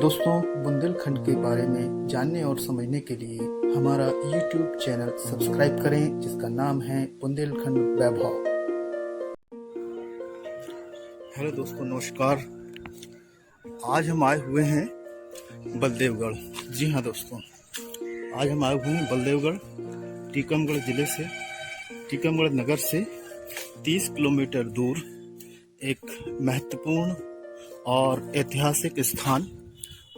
दोस्तों, बुंदेलखंड के बारे में जानने और समझने के लिए हमारा YouTube चैनल सब्सक्राइब करें, जिसका नाम है बुंदेलखंड वैभव। हेलो दोस्तों, नमस्कार। आज हम आए हुए हैं बलदेवगढ़। जी हाँ दोस्तों, आज हम आए हुए हैं बलदेवगढ़, टीकमगढ़ जिले से, टीकमगढ़ नगर से 30 किलोमीटर दूर एक महत्वपूर्ण और ऐतिहासिक स्थान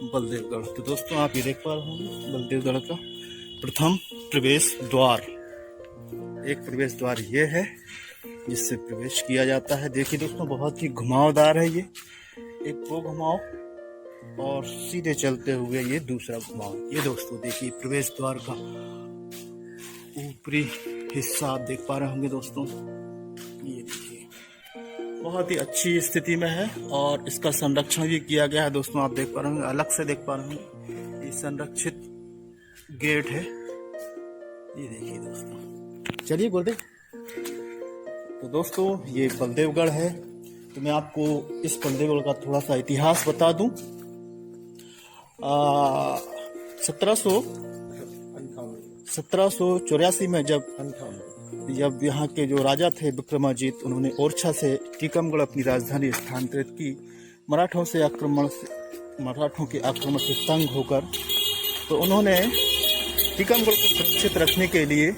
बलदेवगढ़। तो दोस्तों, आप ये देख पा रहे होंगे बलदेवगढ़ का प्रथम प्रवेश द्वार। एक प्रवेश द्वार ये है जिससे प्रवेश किया जाता है। देखिए दोस्तों, बहुत ही घुमावदार है ये। एक वो घुमाव और सीधे चलते हुए ये दूसरा घुमाव। ये दोस्तों देखिए, प्रवेश द्वार का ऊपरी हिस्सा आप देख पा रहे होंगे दोस्तों। ये देखिए, बहुत ही अच्छी स्थिति में है और इसका संरक्षण भी किया गया है दोस्तों। आप देख पा रहे होंगे, अलग से देख पा रहे होंगे, ये संरक्षित गेट है। ये देखिए दोस्तों, चलिए गुरुदेव। तो दोस्तों, ये बलदेवगढ़ है। तो मैं आपको इस बलदेवगढ़ का थोड़ा सा इतिहास बता दूं। 1784 में जब यहाँ के जो राजा थे विक्रमाजीत, उन्होंने ओरछा से टीकमगढ़ अपनी राजधानी स्थानांतरित की। मराठों के आक्रमण से तंग होकर तो उन्होंने टीकमगढ़ को सुरक्षित रखने के लिए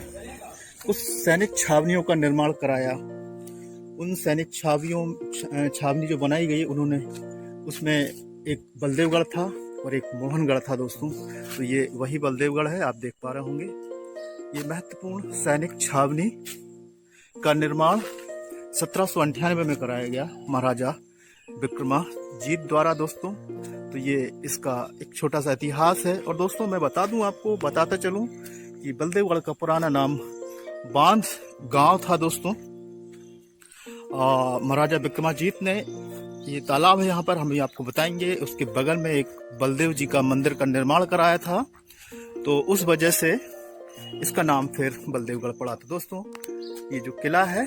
कुछ सैनिक छावनियों का निर्माण कराया। उन सैनिक छावनी जो बनाई गई, उन्होंने उसमें एक बलदेवगढ़ था और एक मोहनगढ़ था दोस्तों। तो ये वही बलदेवगढ़ है, आप देख पा रहे होंगे। ये महत्वपूर्ण सैनिक छावनी का निर्माण 1798 में कराया गया महाराजा विक्रमाजीत द्वारा दोस्तों। तो ये इसका एक छोटा सा इतिहास है। और दोस्तों, मैं बताता चलूं कि बलदेवगढ़ का पुराना नाम बांध गांव था दोस्तों। महाराजा विक्रमाजीत ने, ये तालाब है यहाँ पर, हम आपको बताएंगे, उसके बगल में एक बलदेव जी का मंदिर का निर्माण कराया था। तो उस वजह से इसका नाम फिर बलदेवगढ़ पड़ा था दोस्तों। ये जो किला है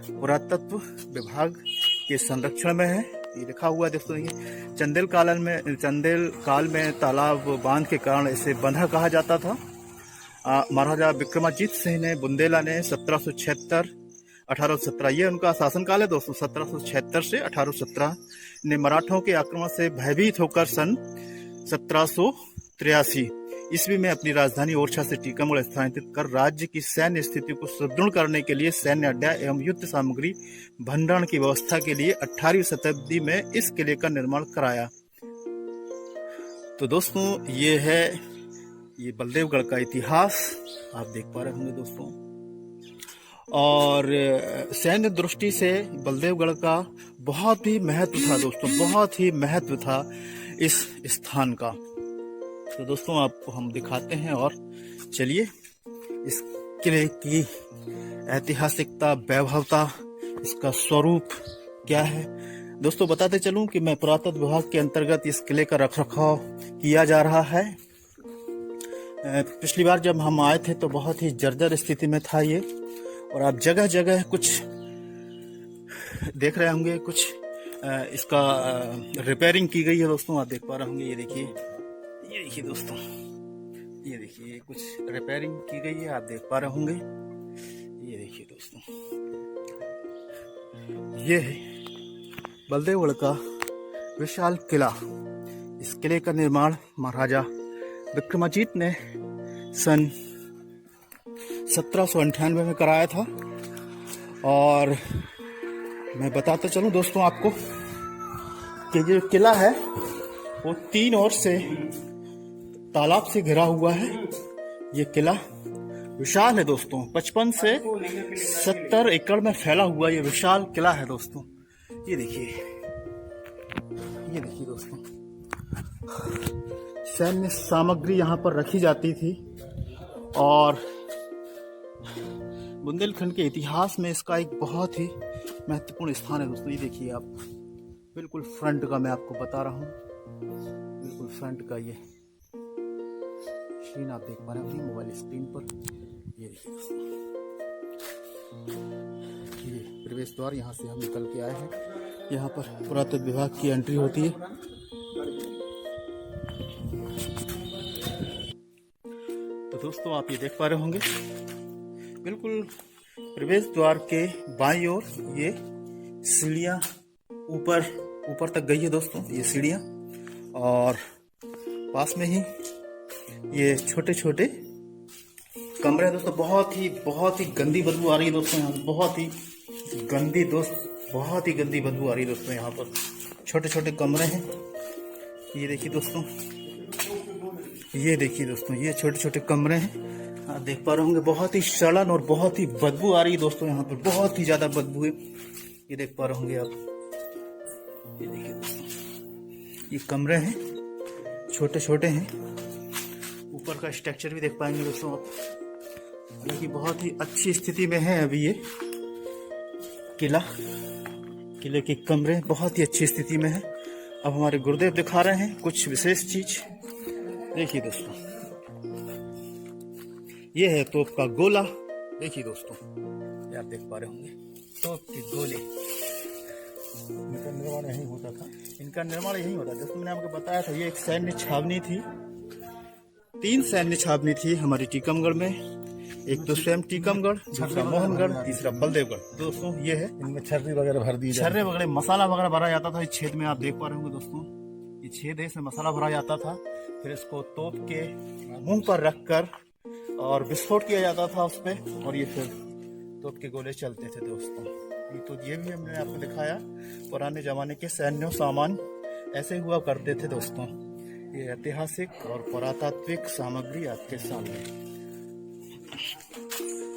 पुरातत्व विभाग के संरक्षण में है। ये लिखा हुआ है दोस्तों। ये चंदेल काल में तालाब बांध के कारण इसे बंधा कहा जाता था। महाराजा विक्रमाजीत सिंह ने, बुंदेला ने 1817 ये उनका शासनकाल है दोस्तों। 1776 से 1817 ने मराठों के आक्रमण से भयभीत होकर सन 1783 ईस्वी में अपनी राजधानी ओरछा से टीकमगढ़ स्थानांतरित कर राज्य की सैन्य स्थिति को सुदृढ़ करने के लिए सैन्य अड्डा एवं युद्ध सामग्री भंडारण की व्यवस्था के लिए 18वीं शताब्दी में इस किले का निर्माण कराया। तो दोस्तों, ये है ये बलदेवगढ़ का इतिहास, आप देख पा रहे होंगे दोस्तों। और सैन्य दृष्टि से बलदेवगढ़ का बहुत ही महत्व था दोस्तों, बहुत ही महत्व था इस स्थान का। तो दोस्तों, आपको हम दिखाते हैं और चलिए इस किले की ऐतिहासिकता, वैभवता, इसका स्वरूप क्या है। दोस्तों, बताते चलूं कि मैं पुरातत्व विभाग के अंतर्गत इस किले का रखरखाव किया जा रहा है। पिछली बार जब हम आए थे तो बहुत ही जर्जर स्थिति में था ये। और आप जगह जगह कुछ देख रहे होंगे, कुछ इसका रिपेयरिंग की गई है दोस्तों। आप देख पा रहे होंगे, ये देखिए दोस्तों, ये देखिए कुछ रिपेयरिंग की गई है, आप देख पा रहे होंगे। ये देखिए दोस्तों, ये है बलदेवगढ़ का विशाल किला। इस किले का निर्माण महाराजा विक्रमाजीत ने सन 1798 में कराया था। और मैं बताता चलूं दोस्तों आपको कि जो किला है वो 3 ओर से तालाब से घिरा हुआ है। ये किला विशाल है दोस्तों, 55 से 70 एकड़ में फैला हुआ ये विशाल किला है दोस्तों। ये देखिए दोस्तों, सैन्य सामग्री यहाँ पर रखी जाती थी। और बुंदेलखंड के इतिहास में इसका एक बहुत ही महत्वपूर्ण स्थान है दोस्तों। ये देखिए आप, बिल्कुल फ्रंट का मैं आपको बता रहा हूँ, बिल्कुल फ्रंट का ये सीन आप देख पा रहे होंगे मोबाइल स्क्रीन पर। ये देखिए दोस्तों, ये प्रवेश द्वार, यहाँ से हम निकल के आए हैं। यहाँ पर पुरातत्व विभाग की एंट्री होती है। दोस्तों आप ये देख पा रहे होंगे, बिल्कुल प्रवेश द्वार के बाईं ओर ये सीढ़ियाँ ऊपर तक गई है दोस्तों, ये सीढ़ियाँ। और पास में ही ये छोटे छोटे कमरे हैं दोस्तों। बहुत ही गंदी बदबू आ रही है दोस्तों यहाँ, बहुत ही गंदी बदबू आ रही है दोस्तों। यहाँ पर छोटे छोटे कमरे हैं। ये देखिए दोस्तों, ये छोटे छोटे कमरे हैं। आप देख पा रहे होंगे, बहुत ही सड़न और बहुत ही बदबू आ रही है दोस्तों। यहाँ पर बहुत ही ज्यादा बदबू है, ये देख पा रहे होंगे आप। ये देखिए दोस्तों, ये कमरे हैं, छोटे छोटे हैं। ऊपर का स्ट्रक्चर भी देख पाएंगे दोस्तों आप, हालांकि बहुत ही अच्छी स्थिति में है अभी ये किले के कमरे बहुत ही अच्छी स्थिति में है। अब हमारे गुरुदेव दिखा रहे हैं कुछ विशेष चीज। देखिए दोस्तों, ये है तोप का गोला। देखिए दोस्तों, ये आप देख पा रहे होंगे, तोप के गोले। इनका निर्माण यही होता था, दोस्तों। मैंने आपको बताया था, ये एक सैन्य छावनी थी। 3 सैन्य छावनी थी हमारी टीकमगढ़ में। एक तो स्वयं टीकमगढ़, दूसरा मोहनगढ़, तीसरा बलदेवगढ़। दोस्तों ये है, इनमें छर्रे वगैरह भर दी, छर्रे वगैरह मसाला वगैरह भरा जाता था। इस छेद में आप देख पा रहे होंगे दोस्तों, ये छेद है, इसमें मसाला भरा जाता था। फिर इसको तोप के मुंह पर रखकर और विस्फोट किया जाता था उस पे, और ये फिर तोप के गोले चलते थे दोस्तों। ये भी हमने आपको दिखाया, पुराने जमाने के सैन्य सामान ऐसे हुआ करते थे दोस्तों। ये ऐतिहासिक और पुरातात्विक सामग्री आपके सामने।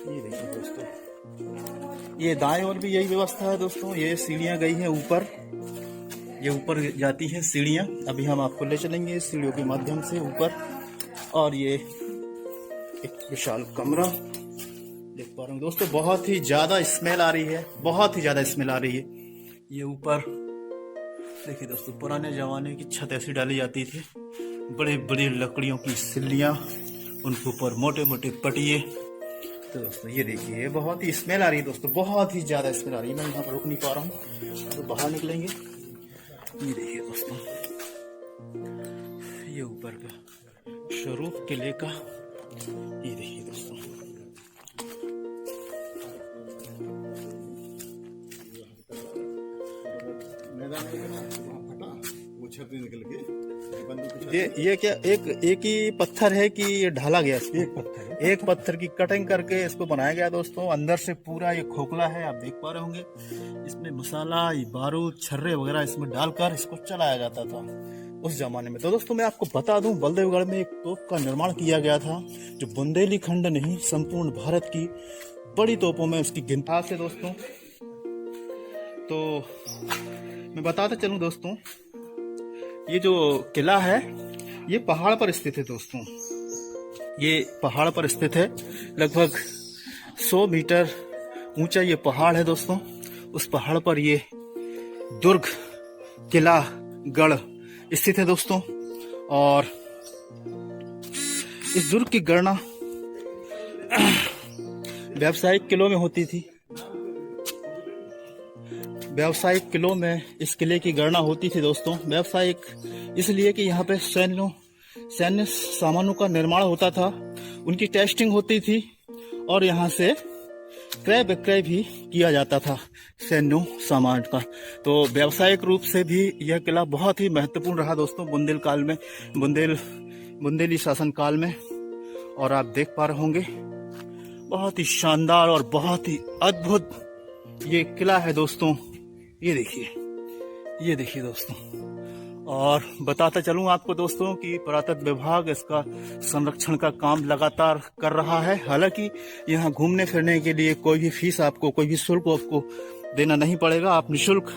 ये देखिए दोस्तों, ये दाएं ओर भी यही व्यवस्था है दोस्तों। ये सीढ़ियां गई हैं ऊपर, ये ऊपर जाती है सीढ़ियां। अभी हम आपको ले चलेंगे सीढ़ियों के माध्यम से ऊपर। और ये एक विशाल कमरा देख पा रहे हैं दोस्तों, बहुत ही ज्यादा स्मेल आ रही है, ये ऊपर देखिए दोस्तों, पुराने जमाने की छत ऐसी डाली जाती थी, बड़े बड़े लकड़ियों की सिल्लियां, उनके ऊपर मोटे मोटे पटिए। तो दोस्तों ये देखिए, ये बहुत ही स्मेल आ रही है दोस्तों, बहुत ही ज्यादा स्मेल आ रही है। मैं यहाँ पर रुक नहीं पा रहा हूँ, तो बाहर निकलेंगे। ये देखिए दोस्तों, ये ऊपर का स्वरूप किले का, ये देखिए दोस्तों। ये क्या एक ही पत्थर है कि ये ढाला गया? एक पत्थर की कटिंग करके इसको बनाया गया दोस्तों। अंदर से पूरा ये खोखला है, आप देख पा रहे होंगे। इसमें मसाला, बारूद, छर्रे वगैरह इसमें डालकर इसको चलाया जाता था उस जमाने में। तो दोस्तों मैं आपको बता दूं, बलदेवगढ़ में एक तोप का निर्माण किया गया था, जो बुंदेलखंड नहीं, संपूर्ण भारत की बड़ी तोपों में उसकी गिनती है दोस्तों। तो मैं बताता चलूं दोस्तों, ये जो किला है ये पहाड़ पर स्थित है दोस्तों। ये पहाड़ पर स्थित है, लगभग 100 मीटर ऊंचा ये पहाड़ है दोस्तों। उस पहाड़ पर ये दुर्ग किला गढ़ स्थित है दोस्तों। और इस दुर्ग की गणना व्यावसायिक किलों में होती थी। व्यावसायिक किलों में इस किले की गणना होती थी दोस्तों। व्यावसायिक इसलिए कि यहाँ पे सैन्य सामानों का निर्माण होता था, उनकी टेस्टिंग होती थी, और यहाँ से क्रय विक्रय भी किया जाता था सैन्य सामान का। तो व्यावसायिक रूप से भी यह किला बहुत ही महत्वपूर्ण रहा दोस्तों बुंदेली शासन काल में। और आप देख पा रहे होंगे, बहुत ही शानदार और बहुत ही अद्भुत ये किला है दोस्तों। ये देखिए दोस्तों। और बताता चलूं आपको दोस्तों कि पुरातत्व विभाग इसका संरक्षण का काम लगातार कर रहा है। हालांकि यहाँ घूमने फिरने के लिए कोई भी फीस आपको, कोई भी शुल्क आपको देना नहीं पड़ेगा। आप निःशुल्क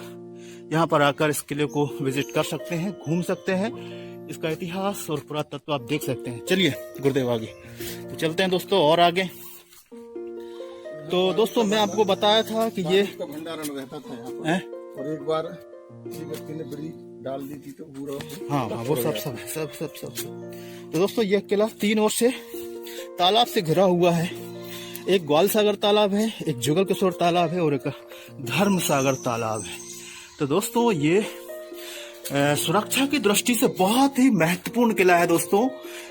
यहाँ पर आकर इस किले को विजिट कर सकते हैं, घूम सकते हैं, इसका इतिहास और पुरातत्व आप देख सकते हैं। चलिए गुरुदेव आगे तो चलते हैं दोस्तों और आगे। तो दोस्तों मैं आपको बताया था कि ये भंडारण रहता था यहाँ पर, और एक बार किसी व्यक्ति ने बड़ी डाल दी थी तो पूरा, हाँ वो सब। तो दोस्तों यह किला 3 ओर से तालाब से घिरा हुआ है। एक ग्वाल सागर तालाब है, एक जुगल किशोर तालाब है, और एक धर्म सागर तालाब है। तो दोस्तों ये सुरक्षा की दृष्टि से बहुत ही महत्वपूर्ण किला है दोस्तों।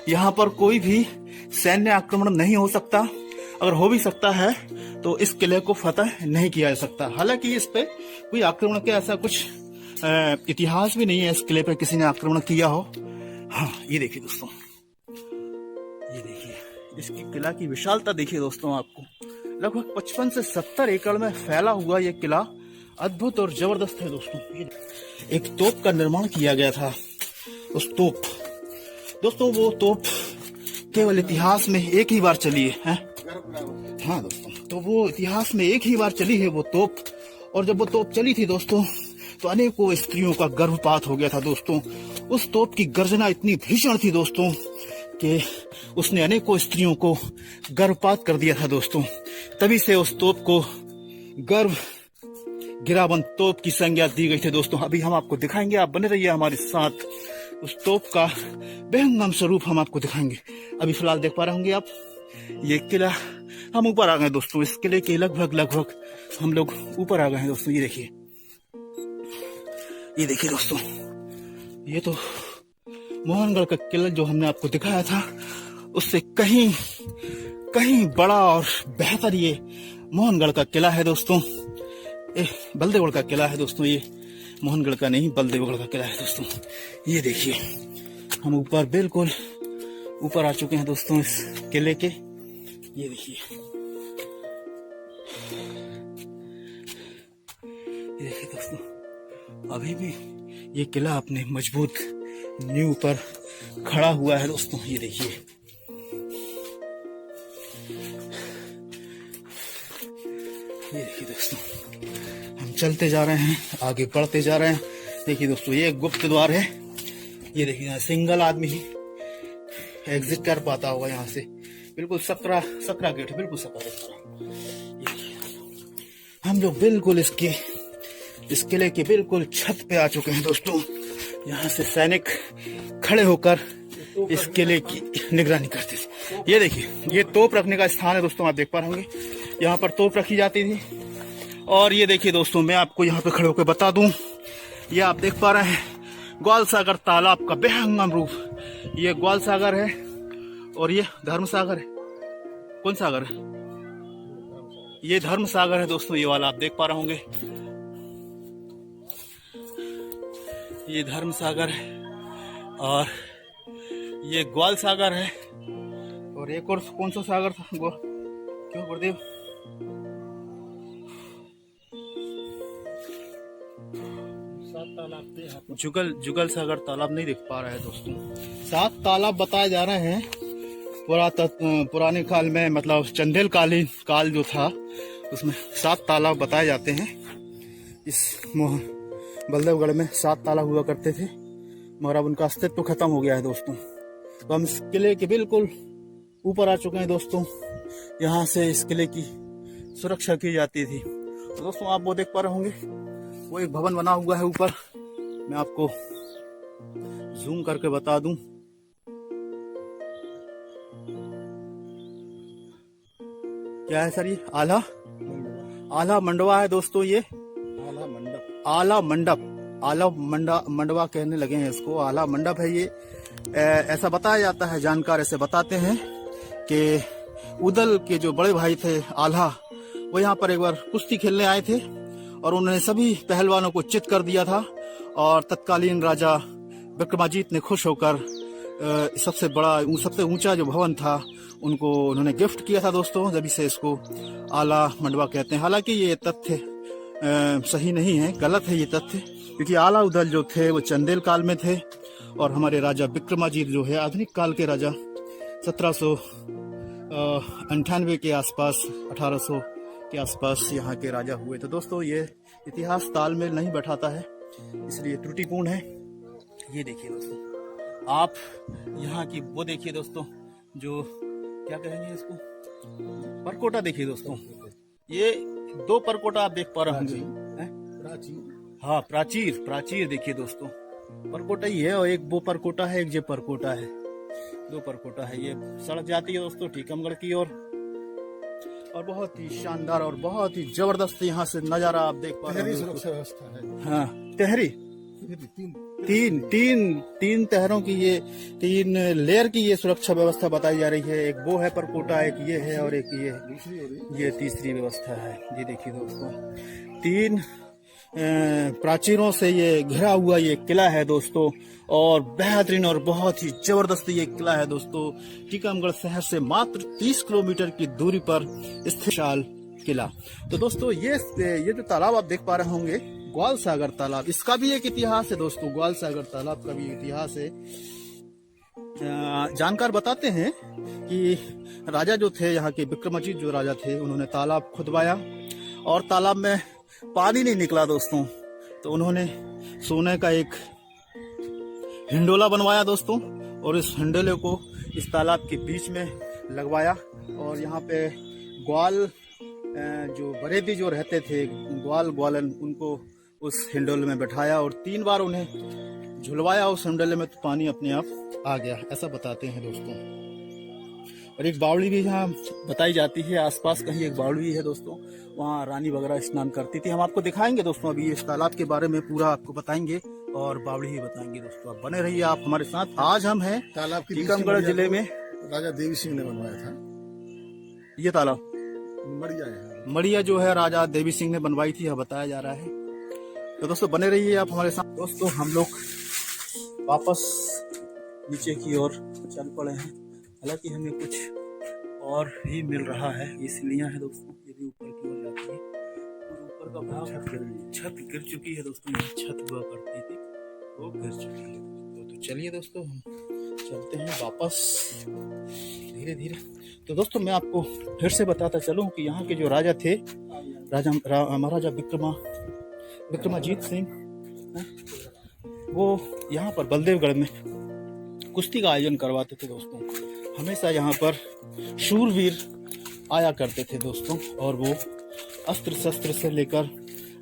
यहाँ पर कोई भी सैन्य आक्रमण नहीं हो सकता, अगर हो भी सकता है तो इस किले को फतह नहीं किया जा सकता। हालांकि इस पे कोई आक्रमण के ऐसा कुछ इतिहास भी नहीं है, इस किले पे किसी ने आक्रमण किया हो। हाँ, ये देखिए दोस्तों, ये देखिए इसकी किला की विशालता देखिए दोस्तों। आपको लगभग 55 से 70 एकड़ में फैला हुआ ये किला अद्भुत और जबरदस्त है दोस्तों। एक तोप का निर्माण किया गया था। उस तोप दोस्तों, वो तोप केवल इतिहास में एक ही बार चली है। हाँ दोस्तों, तो वो इतिहास में एक ही बार चली है वो तोप। और जब वो तोप चली थी दोस्तों तो अनेकों स्त्रियों का गर्भपात हो गया था दोस्तों। उस तोप की गर्जना इतनी भीषण थी दोस्तों कि उसने अनेकों स्त्रियों को गर्भपात कर दिया था दोस्तों। तभी से उस तोप को गर्भ गिराबंद तोप की संज्ञा दी गई थी दोस्तों। अभी हम आपको दिखाएंगे, आप बने रहिए हमारे साथ। उस तोप का बेहंगम स्वरूप हम आपको दिखाएंगे। अभी फिलहाल देख पा रहे होंगे आप, ये किला, हम ऊपर आ गए दोस्तों। इस किले के लगभग हम लोग ऊपर आ गए हैं दोस्तों। ये देखिए दोस्तों, ये तो मोहनगढ़ का किला जो हमने आपको दिखाया था उससे कहीं बड़ा और बेहतर ये मोहनगढ़ का किला है दोस्तों। बलदेवगढ़ का किला है दोस्तों। ये मोहनगढ़ का नहीं, बलदेवगढ़ का किला है दोस्तों। ये देखिए, हम ऊपर बिल्कुल ऊपर आ चुके हैं दोस्तों इस किले के। ये देखिए, ये देखिए दोस्तों, अभी भी ये किला अपने मजबूत नींव पर खड़ा हुआ है दोस्तों। ये देखिए, ये देखिए दोस्तों, हम चलते जा रहे हैं, आगे बढ़ते जा रहे हैं। देखिए दोस्तों, ये गुप्त द्वार है। ये देखिए, यहाँ सिंगल आदमी ही एग्जिट कर पाता होगा यहाँ से। बिल्कुल 17 गेट है, बिल्कुल 17। हम लोग बिल्कुल इस किले के बिल्कुल छत पे आ चुके हैं दोस्तों। यहाँ से सैनिक खड़े होकर इस किले की निगरानी करते थे। ये देखिए, ये तोप रखने का स्थान है दोस्तों। आप देख पा रहे होंगे, यहाँ पर तोप रखी जाती थी। और ये देखिए दोस्तों, मैं आपको यहाँ पे खड़े होकर बता दूं, ये आप देख पा रहे हैं ग्वाल सागर तालाब का बेहंगम रूप। ये ग्वाल सागर है और ये धर्म सागर है। कौन सागर है? ये धर्म सागर है दोस्तों। ये वाला आप देख पा रहे होंगे, ये धर्म सागर है और ये ग्वाल सागर है। और एक और कौन सा सागर था? क्यों गुरुदेव? जुगल सागर तालाब नहीं दिख पा रहा है दोस्तों। 7 तालाब बताए जा रहे हैं। पुराने काल में, मतलब चंदेलकालीन काल जो था उसमें 7 तालाब बताए जाते हैं। इस बलदेवगढ़ में 7 तालाब हुआ करते थे, मगर अब उनका अस्तित्व खत्म हो गया है दोस्तों। तो हम इस किले के बिल्कुल ऊपर आ चुके हैं दोस्तों। यहाँ से इस किले की सुरक्षा की जाती थी। तो दोस्तों, आप वो देख पा रहे होंगे, वो एक भवन बना हुआ है ऊपर। मैं आपको जूम करके बता दूं, क्या है सर? ये आला मंडवा है दोस्तों। ये आला मंडवा कहने लगे हैं इसको, आला मंडप है ये। ऐसा बताया जाता है, जानकार ऐसे बताते हैं कि उदल के जो बड़े भाई थे आल्हा, वो यहाँ पर एक बार कुश्ती खेलने आए थे और उन्होंने सभी पहलवानों को चित कर दिया था। और तत्कालीन राजा विक्रमाजीत ने खुश होकर सबसे ऊंचा जो भवन था उनको उन्होंने गिफ्ट किया था दोस्तों। जब से इसको आला मंडवा कहते हैं। हालांकि ये तथ्य सही नहीं है, गलत है ये तथ्य, क्योंकि आला उदल जो थे वो चंदेल काल में थे और हमारे राजा विक्रमाजीत जो है आधुनिक काल के राजा 1798 के आसपास, 1800 के आसपास यहाँ के राजा हुए। तो दोस्तों, ये इतिहास तालमेल नहीं बैठाता है, इसलिए त्रुटिपूर्ण है। ये देखिए दोस्तों, आप यहाँ की वो देखिए दोस्तों, जो क्या कहेंगे इसको, परकोटा देखिए दोस्तों। ये 2 परकोटा आप देख पा रहे होंगे। हाँ, प्राचीर देखिए दोस्तों। परकोटा ही है और एक वो परकोटा है, एक ये परकोटा है। 2 परकोटा है। ये सड़क जाती है दोस्तों टीकमगढ़ की ओर और बहुत ही शानदार और बहुत ही जबरदस्त यहाँ से नजारा आप देख पा रहे हैं। सुरक्षा व्यवस्था है। हाँ, तेहरी की थी, तीन तहरों की ये 3 लेयर की ये सुरक्षा व्यवस्था बताई जा रही है। एक वो है परकोटा, एक ये है और एक ये दूसरी हो रही। ये तीसरी व्यवस्था है। ये देखिए दोस्तों, 3 प्राचीरों से ये घिरा हुआ ये किला है दोस्तों, और बेहतरीन और बहुत ही जबरदस्त ये किला है दोस्तों। टीकमगढ़ शहर से मात्र 30 किलोमीटर की दूरी पर स्थित विशाल किला। तो दोस्तों ये जो तालाब आप देख पा रहे होंगे, ग्वाल सागर तालाब, इसका भी एक इतिहास है दोस्तों। ग्वाल सागर तालाब का भी इतिहास है। जानकार बताते हैं कि राजा जो थे यहाँ के, विक्रमाजीत जो राजा थे, उन्होंने तालाब खुदवाया और तालाब में पानी नहीं निकला दोस्तों, तो उन्होंने सोने का एक हिंडोला बनवाया दोस्तों, और इस हिंडोले को इस तालाब के बीच में लगवाया, और यहाँ पे ग्वाल जो बरेदी जो रहते थे, ग्वालन, उनको उस हिंडोले में बैठाया और 3 बार उन्हें झुलवाया उस हिंडोले में, तो पानी अपने आप आ गया, ऐसा बताते हैं दोस्तों। और एक बावड़ी भी यहाँ बताई जाती है, आसपास कहीं एक बावड़ी है दोस्तों, वहाँ रानी वगैरह स्नान करती थी। हम आपको दिखाएंगे दोस्तों, अभी इस तालाब के बारे में पूरा आपको बताएंगे और बावड़ी ही बताएंगे दोस्तों। आप बने रहिए आप हमारे साथ। आज हम हैं तालाब की टीकमगढ़ जिले में। राजा देवी सिंह ने बनवाया था ये तालाब मड़िया है। मड़िया जो है राजा देवी सिंह ने बनवाई थी, यह बताया जा रहा है। तो दोस्तों बने रहिए आप हमारे साथ। दोस्तों हम लोग वापस नीचे की ओर चल पड़े हैं, हालांकि हमें कुछ और भी मिल रहा है। ये सीढ़ियां हैं दोस्तों, ये भी ऊपर की ओर जाती है, और ऊपर का भाग छत गिर चुकी है दोस्तों। यहाँ छत हुआ करती थी, वो गिर चुकी है। तो चलिए दोस्तों हम चलते हैं वापस धीरे धीरे। तो दोस्तों मैं आपको फिर से बताता चलूं कि यहाँ के जो राजा थे, महाराजा विक्रमाजीत सिंह, वो यहाँ पर बलदेवगढ़ में कुश्ती का आयोजन करवाते थे दोस्तों। हमेशा यहाँ पर शूरवीर आया करते थे दोस्तों, और वो अस्त्र शस्त्र से लेकर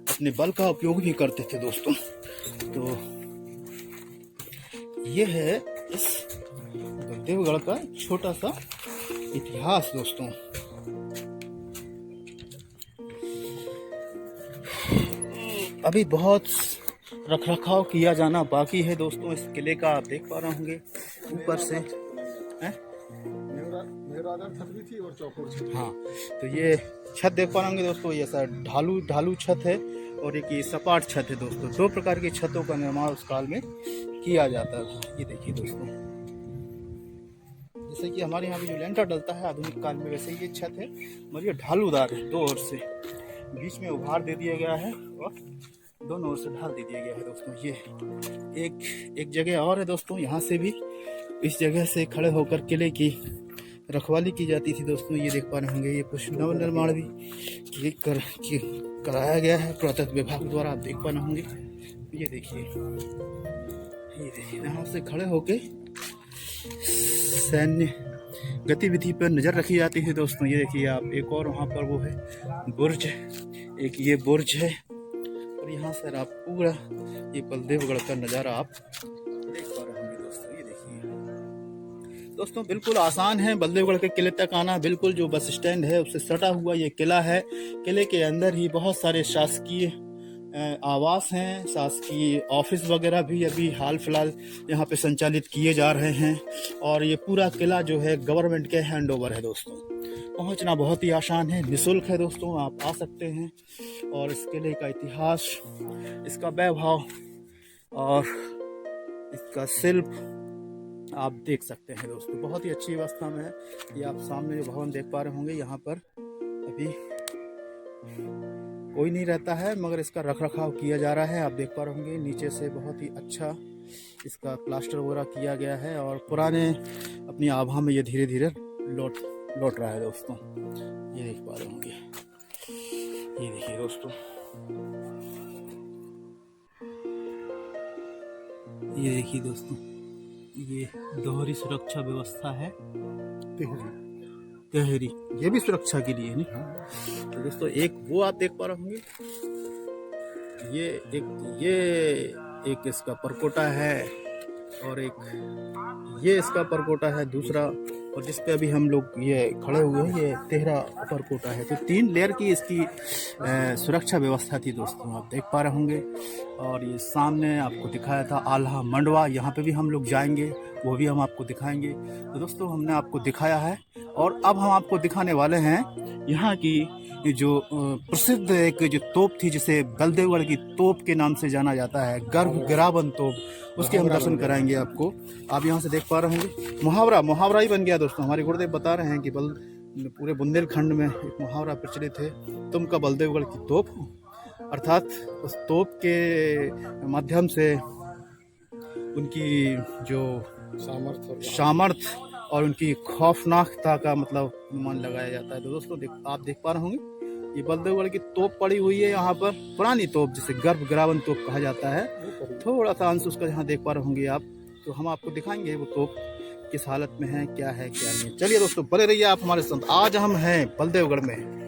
अपने बल का उपयोग भी करते थे दोस्तों। तो ये है इस बलदेवगढ़ का छोटा सा इतिहास दोस्तों। अभी बहुत रखरखाव किया जाना बाकी है दोस्तों इस किले का। आप देख पा रहे होंगे ऊपर से छत भी थी और चौकोर छत। हाँ, तो ये छत देख पा रहे होंगे दोस्तों, ये सर ढालू छत है, और एक ये सपाट छत है दोस्तों। 2 प्रकार की छतों का निर्माण उस काल में किया जाता था। ये देखिए दोस्तों, जैसे कि हमारे यहाँ भी जो लेंटर डलता है आधुनिक काल में, वैसे ये छत है, और ये ढालूदार है। 2 ओर से बीच में उभार दे दिया गया है और दोनों ओर से ढाल दे दिया गया है दोस्तों। ये एक जगह और है दोस्तों, यहाँ से भी इस जगह से खड़े होकर किले की रखवाली की जाती थी दोस्तों। ये देख पा रहे होंगे, ये कुछ नव निर्माण भी कराया गया है पुरातत्व विभाग द्वारा। आप देख पा रहे होंगे, ये देखिए यहाँ से खड़े होके सैन्य गतिविधि पर नजर रखी जाती है दोस्तों। ये देखिए आप, एक और वहाँ पर वो है बुर्ज, एक ये बुर्ज है, और यहाँ से आप पूरा ये बलदेवगढ़ का नज़ारा आप देख पा रहे होंगे दोस्तों। ये देखिए दोस्तों, बिल्कुल आसान है बलदेवगढ़ के किले तक आना। बिल्कुल जो बस स्टैंड है उससे सटा हुआ ये किला है। किले के अंदर ही बहुत सारे शासकीय आवास हैं, शासकीय ऑफिस वगैरह भी अभी हाल फिलहाल यहाँ पे संचालित किए जा रहे हैं, और ये पूरा किला जो है गवर्नमेंट के हैंडओवर है दोस्तों। पहुंचना बहुत ही आसान है, निःशुल्क है दोस्तों, आप आ सकते हैं। और इस किले का इतिहास, इसका वैभव और इसका शिल्प आप देख सकते हैं दोस्तों। बहुत ही अच्छी अवस्था में है। ये आप सामने जो भवन देख पा रहे होंगे, यहाँ पर अभी कोई नहीं रहता है, मगर इसका रखरखाव किया जा रहा है। आप देख पा रहे होंगे नीचे से बहुत ही अच्छा इसका प्लास्टर वगैरह किया गया है, और पुराने अपनी आभा में ये धीरे धीरे लौट रहा है दोस्तों। ये देख पा रहे होंगे, ये देखिए दोस्तों, ये देखिए दोस्तों, ये दोहरी सुरक्षा व्यवस्था है, तेहरी, ये भी सुरक्षा के लिए नहीं। तो दोस्तों एक वो आप देख पा रहे होंगे, ये एक इसका परकोटा है, और एक ये इसका परकोटा है, दूसरा और जिस पे अभी हम लोग ये खड़े हुए हैं ये तेहरा उपरकोटा है। तो 3 लेयर की इसकी सुरक्षा व्यवस्था थी दोस्तों, आप देख पा रहे होंगे। और ये सामने आपको दिखाया था आल्हा मंडवा, यहाँ पे भी हम लोग जाएंगे, वो भी हम आपको दिखाएंगे। तो दोस्तों हमने आपको दिखाया है और अब हम आपको दिखाने वाले हैं यहाँ की जो प्रसिद्ध एक जो तोप थी जिसे बलदेवगढ़ की तोप के नाम से जाना जाता है, गर्भ गिरावन तोप, उसके हम दर्शन कराएंगे आपको। आप यहाँ से देख पा रहे होंगे मुहावरा ही बन गया दोस्तों। हमारे गुरुदेव बता रहे हैं कि पूरे बुंदेलखंड में एक मुहावरा प्रचलित है, तुम का बलदेवगढ़ की तोप हो। अर्थात उस तोप के माध्यम से उनकी जो सामर्थ्य और उनकी खौफनाकता का मतलब अनुमान लगाया जाता है। तो दोस्तों आप देख पा रहे होंगे ये बलदेवगढ़ की तोप पड़ी हुई है यहाँ पर, पुरानी तोप जिसे गर्भ गिरावन तोप कहा जाता है। थोड़ा सा अंश उसका यहाँ देख पा रहे होंगे आप, तो हम आपको दिखाएंगे वो तोप किस हालत में है क्या नहीं। चलिए दोस्तों बने रहिए आप हमारे साथ। आज हम हैं बलदेवगढ़ में।